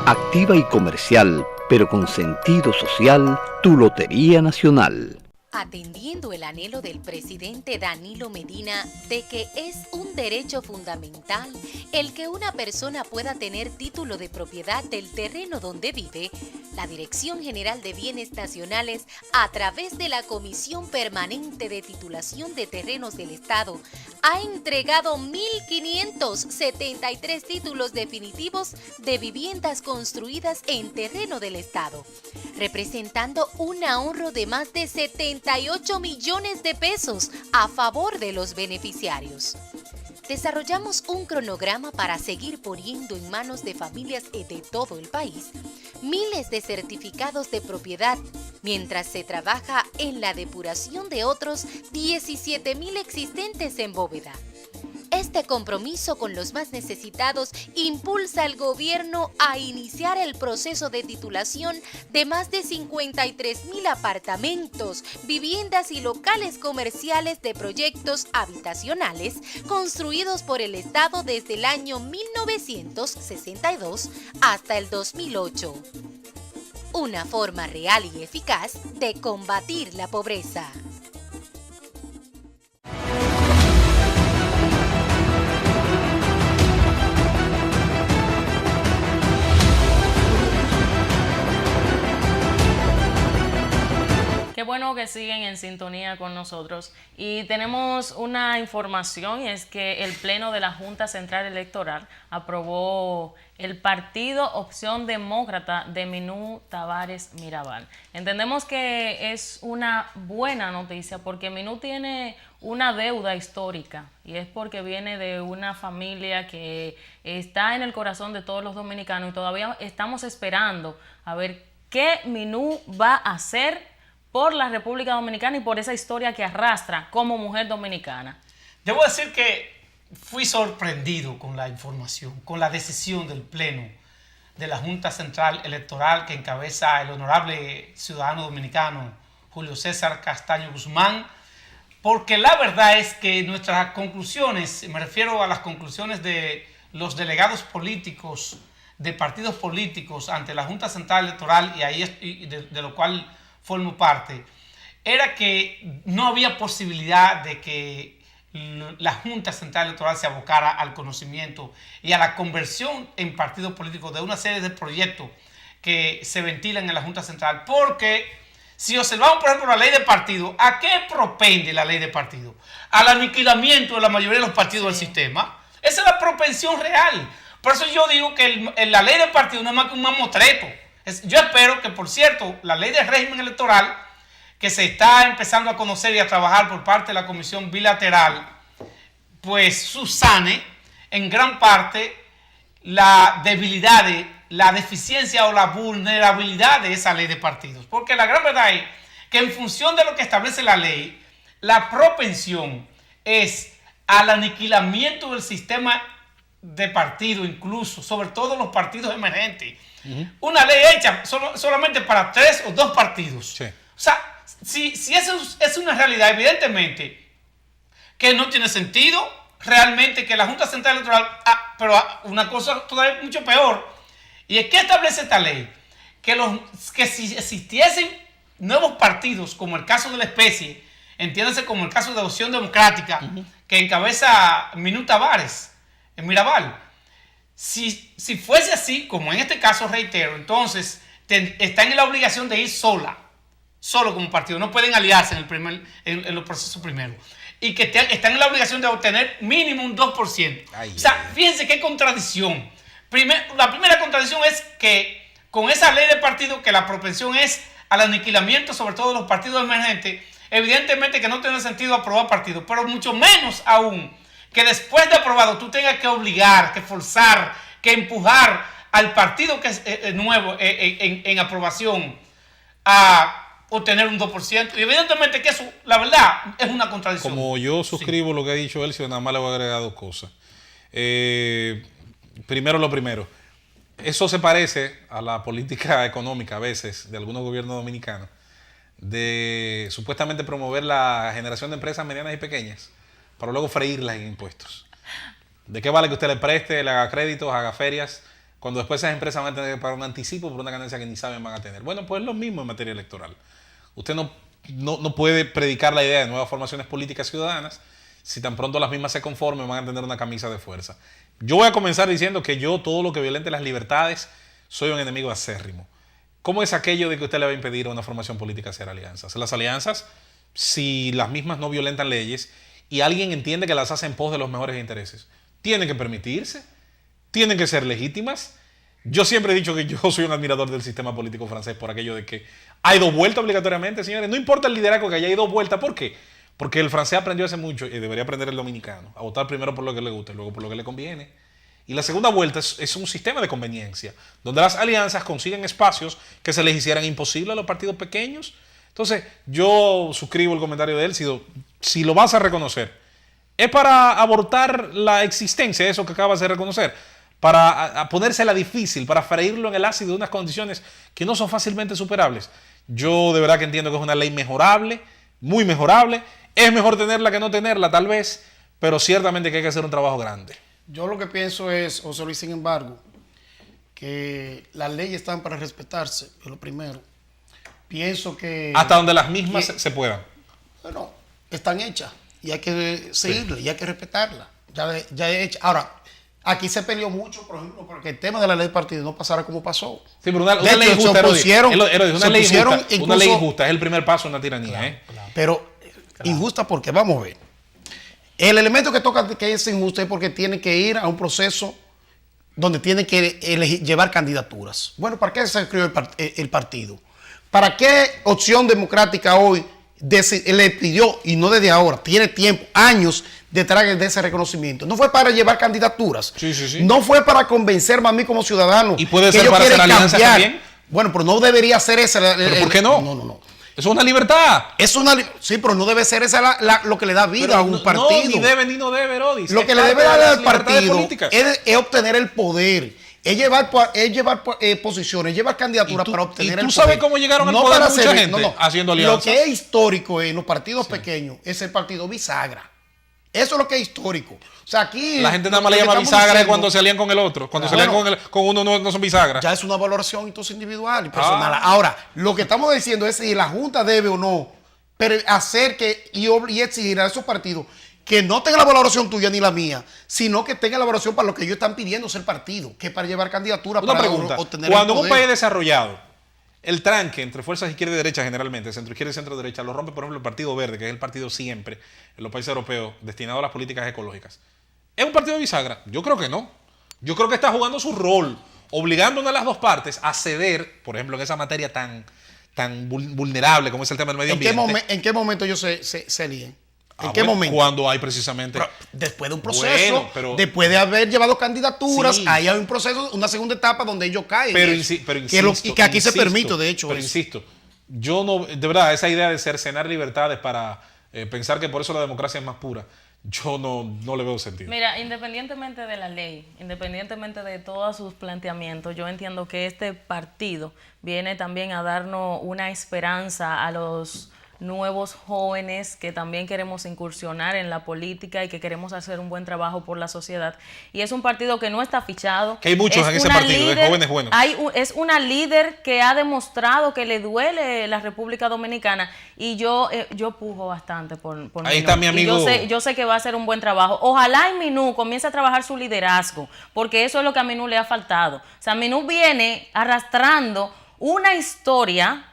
Activa y comercial, pero con sentido social, tu Lotería Nacional. Atendiendo el anhelo del presidente Danilo Medina de que es un derecho fundamental el que una persona pueda tener título de propiedad del terreno donde vive, la Dirección General de Bienes Nacionales, a través de la Comisión Permanente de Titulación de Terrenos del Estado, ha entregado 1.573 títulos definitivos de viviendas construidas en terreno del Estado, representando un ahorro de más de 78 millones de pesos a favor de los beneficiarios. Desarrollamos un cronograma para seguir poniendo en manos de familias de todo el país miles de certificados de propiedad, mientras se trabaja en la depuración de otros 17.000 existentes en bóveda. Este compromiso con los más necesitados impulsa al gobierno a iniciar el proceso de titulación de más de 53.000 apartamentos, viviendas y locales comerciales de proyectos habitacionales construidos por el Estado desde el año 1962 hasta el 2008. Una forma real y eficaz de combatir la pobreza. Qué bueno que siguen en sintonía con nosotros y tenemos una información y es que el Pleno de la Junta Central Electoral aprobó el partido Opción Demócrata de Minú Tavares Mirabal. Entendemos que es una buena noticia porque Minú tiene una deuda histórica y es porque viene de una familia que está en el corazón de todos los dominicanos y todavía estamos esperando a ver qué Minú va a hacer por la República Dominicana y por esa historia que arrastra como mujer dominicana. Debo decir que fui sorprendido con la información, con la decisión del Pleno de la Junta Central Electoral que encabeza el honorable ciudadano dominicano Julio César Castaño Guzmán, porque la verdad es que nuestras conclusiones, me refiero a las conclusiones de los delegados políticos de partidos políticos ante la Junta Central Electoral, y ahí de lo cual formo parte, era que no había posibilidad de que la Junta Central Electoral se abocara al conocimiento y a la conversión en partido político de una serie de proyectos que se ventilan en la Junta Central, porque si observamos, por ejemplo, la ley de partido, ¿a qué propende la ley de partido? Al aniquilamiento de la mayoría de los partidos del sistema. Esa es la propensión real. Por eso yo digo que la ley de partido no es más que un mamotreto. Yo espero que, por cierto, la ley de régimen electoral que se está empezando a conocer y a trabajar por parte de la Comisión Bilateral, pues subsane en gran parte la debilidad, la deficiencia o la vulnerabilidad de esa ley de partidos. Porque la gran verdad es que en función de lo que establece la ley, la propensión es al aniquilamiento del sistema de partido, incluso, sobre todo los partidos emergentes. Una ley hecha solamente para 3 o 2 partidos. Sí. O sea, si eso es una realidad, evidentemente, que no tiene sentido realmente que la Junta Central Electoral, pero una cosa todavía mucho peor, y es que establece esta ley, que si existiesen nuevos partidos, como el caso de la especie, entiéndase como el caso de Opción Democrática, que encabeza Minú Tavares en Mirabal, si fuese así, como en este caso reitero, entonces están en la obligación de ir solo como partido, no pueden aliarse en los procesos primeros, y que están en la obligación de obtener mínimo un 2%. O sea, fíjense qué contradicción. La primera contradicción es que con esa ley de partido, que la propensión es al aniquilamiento, sobre todo de los partidos emergentes, evidentemente que no tiene sentido aprobar partidos, pero mucho menos aún que después de aprobado tú tengas que obligar, que forzar, que empujar al partido que es nuevo en aprobación a obtener un 2%. Y evidentemente que eso, la verdad, es una contradicción. Como yo suscribo lo que ha dicho Elcio, nada más le voy a agregar dos cosas. Primero lo primero. Eso se parece a la política económica a veces de algunos gobiernos dominicanos de supuestamente promover la generación de empresas medianas y pequeñas para luego freírlas en impuestos. ¿De qué vale que usted le preste, le haga créditos, haga ferias, cuando después esas empresas van a tener que pagar un anticipo por una ganancia que ni saben van a tener? Bueno, pues es lo mismo en materia electoral. Usted no puede predicar la idea de nuevas formaciones políticas ciudadanas si tan pronto las mismas se conformen van a tener una camisa de fuerza. Yo voy a comenzar diciendo que yo todo lo que violente las libertades soy un enemigo acérrimo. ¿Cómo es aquello de que usted le va a impedir a una formación política hacer alianzas? Las alianzas, si las mismas no violentan leyes y alguien entiende que las hace en pos de los mejores intereses, tienen que permitirse, tienen que ser legítimas. Yo siempre he dicho que yo soy un admirador del sistema político francés por aquello de que hay dos vueltas obligatoriamente, señores. No importa el liderazgo que haya, hay dos vueltas. ¿Por qué? Porque el francés aprendió hace mucho, y debería aprender el dominicano, a votar primero por lo que le gusta y luego por lo que le conviene. Y la segunda vuelta es un sistema de conveniencia, donde las alianzas consiguen espacios que se les hicieran imposibles a los partidos pequeños. Entonces, yo suscribo el comentario de él, si lo vas a reconocer, es para abortar la existencia de eso que acabas de reconocer, para ponérsela difícil, para freírlo en el ácido de unas condiciones que no son fácilmente superables. Yo de verdad que entiendo que es una ley mejorable, muy mejorable. Es mejor tenerla que no tenerla, tal vez, pero ciertamente que hay que hacer un trabajo grande. Yo lo que pienso es, José Luis, sin embargo, que las leyes están para respetarse, es lo primero. Pienso que... Hasta donde las mismas se puedan. Bueno, están hechas y hay que seguirlas y hay que respetarlas. Ya es hecha. Ahora, aquí se peleó mucho, por ejemplo, porque el tema de la ley de partido no pasara como pasó. Sí, pero una ley injusta, una ley injusta es el primer paso en una tiranía. Claro, claro. Pero injusta porque, vamos a ver, el elemento que toca que es injusto es porque tiene que ir a un proceso donde tiene que llevar candidaturas. Bueno, ¿para qué se creó el partido? ¿Para qué Opción Democrática hoy le pidió, y no desde ahora, tiene tiempo, años detrás de ese reconocimiento? No fue para llevar candidaturas, no fue para convencerme a mí como ciudadano. ¿Y puede ser para hacer alianzas también? Bueno, pero no debería ser esa. ¿Pero por qué no? No. Es una libertad. Sí, pero no debe ser esa lo que le da vida a un partido. No, ni debe ni no debe, Rodis. Lo que le debe dar al partido es obtener el poder, es llevar posiciones, llevar candidaturas para obtener el poder. ¿Tú sabes cómo llegaron al poder mucha gente? Haciendo alianzas. Lo que es histórico en los partidos pequeños es el partido bisagra. Eso es lo que es histórico. O sea, aquí... La gente nada más le llama bisagra cuando se alían con el otro. Cuando se alían con uno no son bisagras. Ya es una valoración entonces individual y personal. Ahora, lo que estamos diciendo es si la Junta debe o no hacer y exigir a esos partidos que no tengan la valoración tuya ni la mía, sino que tengan la valoración para lo que ellos están pidiendo ser partido, que es para llevar candidatura para pregunta, obtener cuando el poder. Un país desarrollado, el tranque entre fuerzas izquierda y derecha generalmente, centro izquierda y centro derecha, lo rompe, por ejemplo, el Partido Verde, que es el partido siempre en los países europeos destinado a las políticas ecológicas. ¿Es un partido de bisagra? Yo creo que no. Yo creo que está jugando su rol, obligando a una de las dos partes a ceder, por ejemplo, en esa materia tan vulnerable como es el tema del medio ambiente. ¿En qué momento ellos se líen? ¿En qué momento? Cuando hay precisamente... Pero después de un proceso, después de haber llevado candidaturas, ahí hay un proceso, una segunda etapa donde ellos caen. Pero insisto, y que aquí se permite, de hecho. Pero insisto, yo no... De verdad, esa idea de cercenar libertades para pensar que por eso la democracia es más pura, yo no le veo sentido. Mira, independientemente de la ley, independientemente de todos sus planteamientos, yo entiendo que este partido viene también a darnos una esperanza a los nuevos jóvenes que también queremos incursionar en la política y que queremos hacer un buen trabajo por la sociedad. Y es un partido que no está fichado. Que hay muchos en ese partido, de jóvenes buenos. Es una líder que ha demostrado que le duele la República Dominicana y yo pujo bastante por Ahí Minú. está mi amigo. Y yo sé que va a hacer un buen trabajo. Ojalá en Minú comience a trabajar su liderazgo, porque eso es lo que a Minú le ha faltado. O sea, Minú viene arrastrando una historia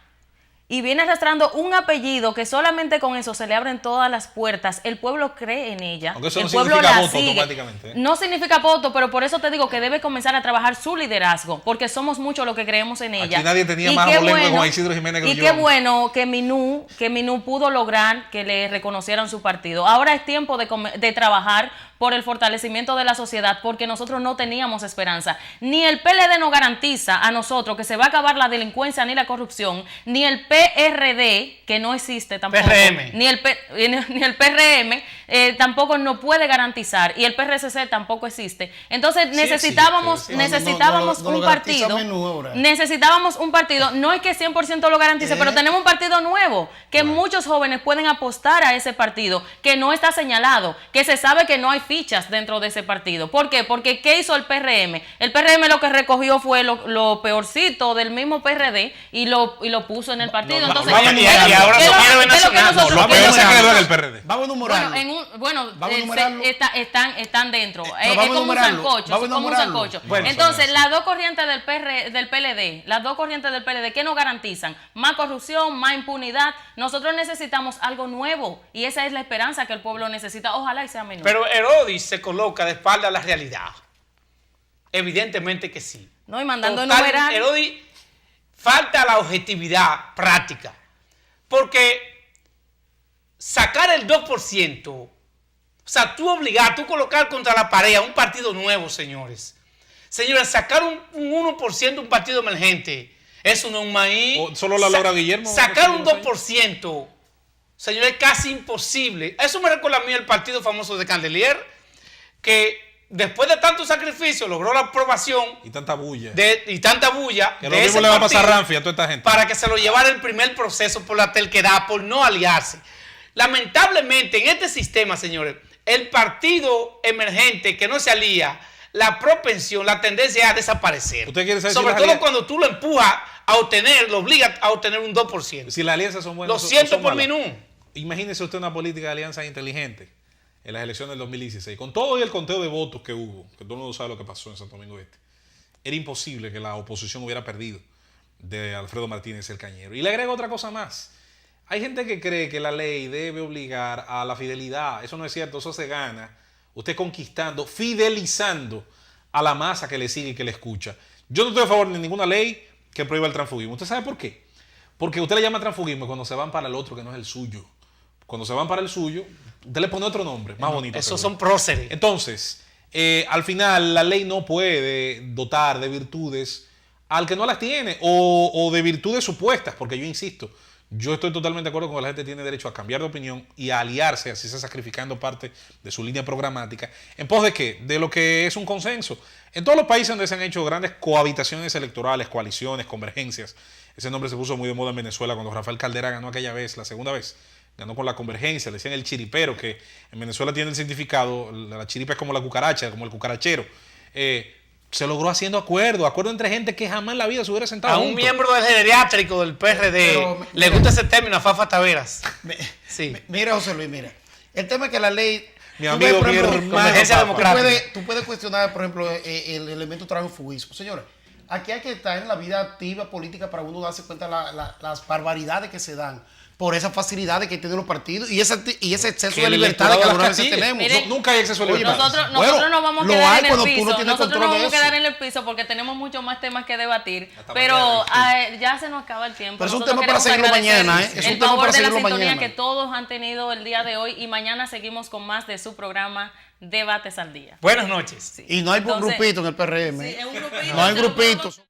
y viene arrastrando un apellido que solamente con eso se le abren todas las puertas. El pueblo cree en ella. Aunque eso el no pueblo significa la voto sigue. automáticamente. No significa voto, pero por eso te digo que debe comenzar a trabajar su liderazgo, porque somos muchos los que creemos en ella. Aquí nadie tenía Y más qué abolengo bueno- con Isidro Jiménez Y Grullón. qué bueno que Minú pudo lograr que le reconocieran su partido. Ahora es tiempo de trabajar por el fortalecimiento de la sociedad, porque nosotros no teníamos esperanza. Ni el PLD nos garantiza a nosotros que se va a acabar la delincuencia ni la corrupción, ni el PRD, que no existe tampoco, PRM. ni el PRM tampoco nos puede garantizar, y el PRCC tampoco existe. Entonces necesitábamos existe, sí. necesitábamos No lo un garantiza partido, Menú ahora. necesitábamos un partido, no es que 100% lo garantice, pero tenemos un partido nuevo, que Bueno. muchos jóvenes pueden apostar a ese partido, que no está señalado, que se sabe que no hay fichas dentro de ese partido. ¿Por qué? Porque ¿qué hizo el PRM? El PRM lo que recogió fue lo peorcito del mismo PRD y lo puso en el partido. Entonces, vaya, ¿qué y es lo- ahora qué es se lo- quiere ver qué es lo que nacional. nosotros No, pero queremos? no se quede en el PRD. Vamos a enumerarlo. Bueno, Vamos a enumerarlo. están dentro. No, Es vamos a como un enumerarlo. sancocho. Vamos a Es como un enumerarlo. sancocho. Bueno, Entonces, las dos corrientes del PLD, ¿qué nos garantizan? Más corrupción, más impunidad. Nosotros necesitamos algo nuevo y esa es la esperanza que el pueblo necesita. Ojalá y sea menor. Pero Herodis se coloca de espalda a la realidad. Evidentemente que sí. No, y mandando Total, enumerar. Herodis, falta la objetividad práctica. Porque sacar el 2%, o sea, tú colocar contra la pared a un partido nuevo, señores. Señores, sacar un 1%, un partido emergente, eso no es un maíz. O solo la logra Guillermo. Sacar un 2%, señores, es casi imposible. Eso me recuerda a mí el partido famoso de Candelier, que después de tanto sacrificio logró la aprobación Y tanta bulla. y tanta bulla Que de lo mismo ese le va a pasar a partido Ramfi a toda esta gente. para que se lo llevara el primer proceso por la terquedad, por no aliarse. Lamentablemente, en este sistema, señores, el partido emergente que no se alía, la propensión, la tendencia es a desaparecer. ¿Usted quiere saber si Sobre las todo alianzas- cuando tú lo empujas a obtener, lo obligas a obtener un 2%. Si las alianzas son buenas, Lo o siento son por malas. Minú. Imagínese usted una política de alianza inteligente en las elecciones del 2016, con todo y el conteo de votos que hubo, que todo el mundo sabe lo que pasó en Santo Domingo Este. Era imposible que la oposición hubiera perdido de Alfredo Martínez el Cañero. Y le agrego otra cosa más. Hay gente que cree que la ley debe obligar a la fidelidad. Eso no es cierto, eso se gana usted conquistando, fidelizando a la masa que le sigue y que le escucha. Yo no estoy a favor de ninguna ley que prohíba el transfugismo. ¿Usted sabe por qué? Porque usted le llama transfugismo cuando se van para el otro que no es el suyo. Cuando se van para el suyo, usted le pone otro nombre, más bonito. Esos seguro. son próceres. Entonces, al final la ley no puede dotar de virtudes al que no las tiene o de virtudes supuestas, porque yo insisto, yo estoy totalmente de acuerdo con que la gente tiene derecho a cambiar de opinión y a aliarse, así sea sacrificando parte de su línea programática, ¿en pos de qué? De lo que es un consenso. En todos los países donde se han hecho grandes cohabitaciones electorales, coaliciones, convergencias, ese nombre se puso muy de moda en Venezuela cuando Rafael Caldera ganó aquella vez, la segunda vez, ganó con la convergencia, le decían el chiripero, que en Venezuela tiene el significado, la chiripa es como la cucaracha, como el cucarachero. Se logró haciendo acuerdo entre gente que jamás en la vida se hubiera sentado A un juntos. miembro del geriátrico del PRD Pero, le gusta ese término, a Fafa Taveras. Sí. Mira, José Luis, mira. El tema es que la ley... Mi tú amigo, ves, por mi ejemplo, hermano, Convergencia papá. Democrática. Tú puedes cuestionar, por ejemplo, el elemento transfugismo. Señores, aquí hay que estar en la vida activa política para uno darse cuenta de las barbaridades que se dan por esas facilidades que tienen los partidos y ese exceso Que de el libertad que electorado algunas las veces castigue. tenemos. Mire, Nunca hay exceso de Oye, libertad. Nosotros Bueno, no vamos a lo quedar hay en el cuando tú no piso. tienes Nosotros no control de vamos a eso. quedar en el piso porque tenemos muchos más temas que debatir. Hasta Pero mañana, ya se nos acaba el tiempo. Pero es un Nosotros tema para queremos seguirlo agradecer mañana, ¿eh? Es un el tema favor para de la seguirlo sintonía mañana. que todos han tenido el día de hoy y mañana seguimos con más de su programa Debates al Día. Buenas noches. Sí. Y no hay Entonces, grupito en el PRM. sí, es un grupito, no hay se lo podemos- grupitos.